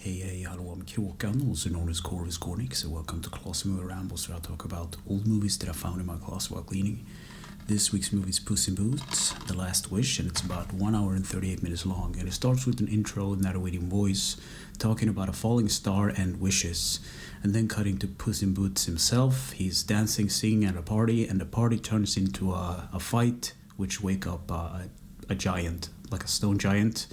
Hey, hello, I'm Kråkan, also known as Corvus Cornix, so welcome to Closet Movie Rambles, where I talk about old movies that I found in my closet while cleaning. This week's movie is Puss in Boots, The Last Wish, and it's about 1 hour and 38 minutes long, and it starts with an intro, narrating voice, talking about a falling star and wishes, and then cutting to Puss in Boots himself. He's dancing, singing at a party, and the party turns into a fight, which wake up a giant, like a stone giant.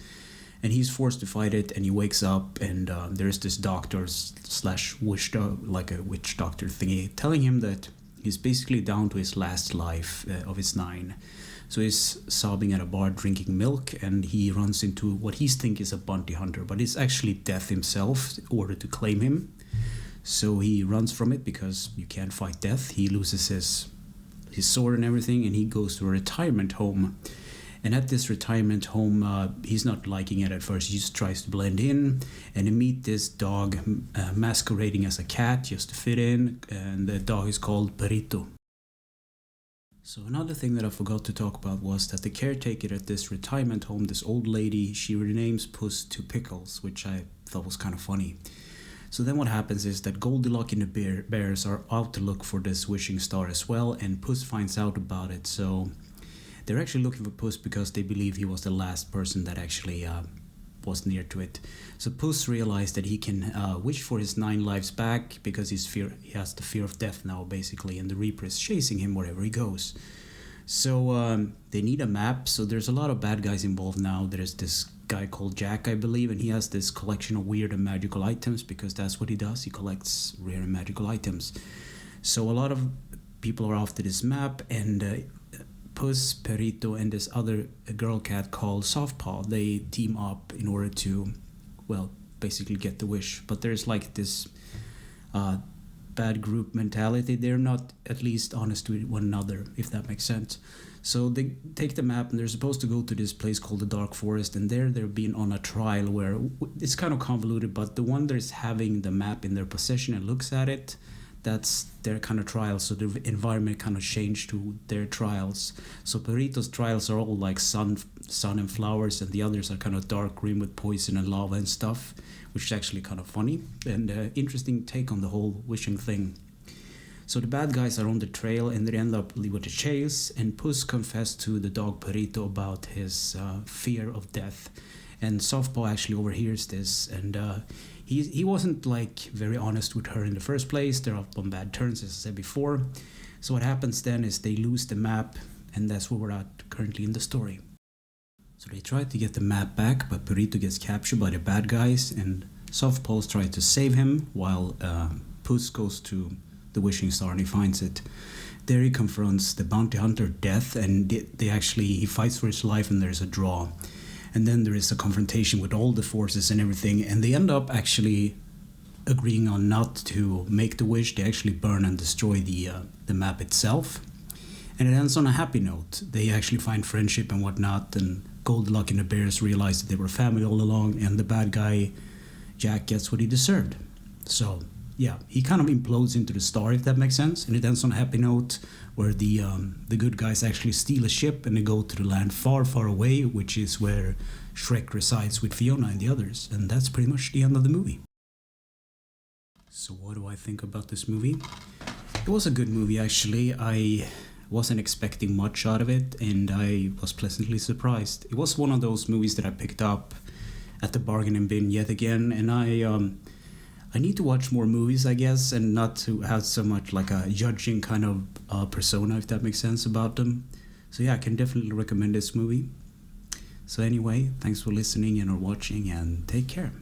And he's forced to fight it, and he wakes up, and there's this doctor slash witch, like a witch doctor thingy, telling him that he's basically down to his last life of his 9. So he's sobbing at a bar drinking milk, and he runs into what he thinks is a bounty hunter, but it's actually Death himself in order to claim him. So he runs from it because you can't fight death. He loses his sword and everything, and he goes to a retirement home. And at this retirement home, he's not liking it at first. He just tries to blend in, and he meet this dog masquerading as a cat just to fit in, and the dog is called Perito. So another thing that I forgot to talk about was that the caretaker at this retirement home, this old lady, she renames Puss to Pickles, which I thought was kind of funny. So then what happens is that Goldilocks and the bears are out to look for this wishing star as well, and Puss finds out about it. So they're actually looking for Puss because they believe he was the last person that actually was near to it. So Puss realized that he can wish for his 9 lives back because he has the fear of death now, basically, and the Reaper is chasing him wherever he goes. So they need a map, so there's a lot of bad guys involved now. There's this guy called Jack, I believe, and he has this collection of weird and magical items because that's what he does. He collects rare and magical items. So a lot of people are after this map, and Puss, Perito, and this other girl cat called Softpaw, they team up in order to, well, basically get the wish. But there's like this bad group mentality. They're not at least honest with one another, if that makes sense. So they take the map, and they're supposed to go to this place called the Dark Forest, and they're being on a trial where it's kind of convoluted, but the one that's having the map in their possession and looks at it, that's their kind of trials. So the environment kind of changed to their trials. So Perito's trials are all like sun and flowers, and the others are kind of dark green with poison and lava and stuff, which is actually kind of funny and interesting take on the whole wishing thing. So the bad guys are on the trail, and they end up with a chase, and Puss confessed to the dog Perito about his fear of death, and Softpaw actually overhears this, and he wasn't like very honest with her in the first place. They're up on bad terms, as I said before. So what happens then is they lose the map, and that's where we're at currently in the story. So they try to get the map back, but Perito gets captured by the bad guys, and Softpaw tries to save him while Puss goes to the wishing star and he finds it. There he confronts the bounty hunter Death, and he fights for his life, and there's a draw. And then there is a confrontation with all the forces and everything, and they end up actually agreeing on not to make the wish. They actually burn and destroy the map itself, and it ends on a happy note. They actually find friendship and whatnot, and Goldilocks and the bears realize that they were family all along, and the bad guy Jack gets what he deserved. So yeah, he kind of implodes into the star, if that makes sense, and it ends on a happy note where the good guys actually steal a ship and they go to the land far, far away, which is where Shrek resides with Fiona and the others, and that's pretty much the end of the movie. So what do I think about this movie? It was a good movie, actually. I wasn't expecting much out of it, and I was pleasantly surprised. It was one of those movies that I picked up at the bargain bin yet again, and I need to watch more movies, I guess, and not to have so much like a judging kind of persona, if that makes sense, about them. So yeah, I can definitely recommend this movie. So anyway, thanks for listening and or watching, and take care.